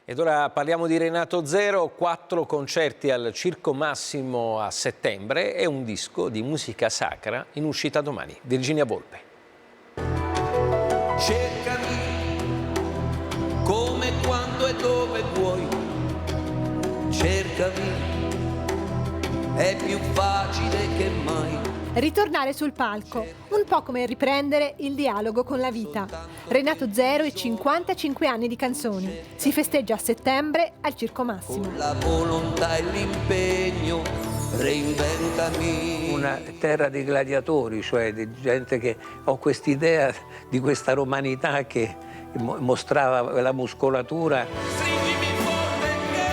Ed ora parliamo di Renato Zero, 4 concerti al Circo Massimo a settembre e un disco di musica sacra in uscita domani. Virginia Volpe. Cercami come, quando e dove vuoi, cercami, è più facile che mai. Ritornare sul palco, un po' come riprendere il dialogo con la vita. Renato Zero e 55 anni di canzoni. Si festeggia a settembre al Circo Massimo. Con la volontà e l'impegno, reinventami. Una terra di gladiatori, cioè di gente che ho quest'idea di questa romanità che mostrava la muscolatura. Stringimi forte che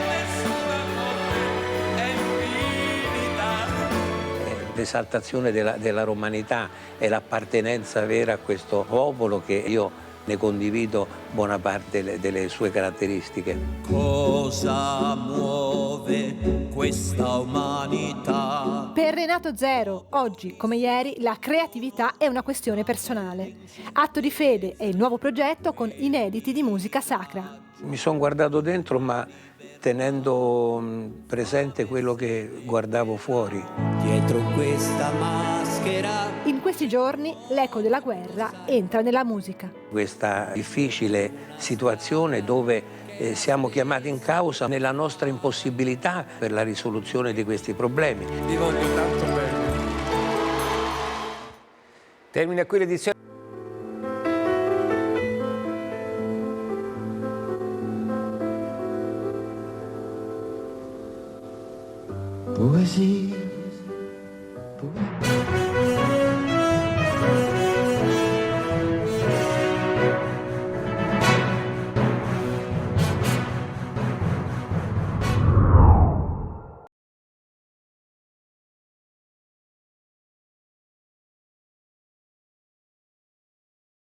nessuna morte è infinita. L'esaltazione della romanità e l'appartenenza vera a questo popolo, che io ne condivido buona parte delle sue caratteristiche. Cosa muove questa umanità? Per Renato Zero, oggi come ieri, la creatività è una questione personale. Atto di fede è il nuovo progetto con inediti di musica sacra. Mi sono guardato dentro, ma tenendo presente quello che guardavo fuori. Dietro questa maschera In questi giorni l'eco della guerra entra nella musica. Questa difficile situazione dove siamo chiamati in causa nella nostra impossibilità per la risoluzione di questi problemi. ti voglio tanto bene. Termina qui l'edizione. Poesie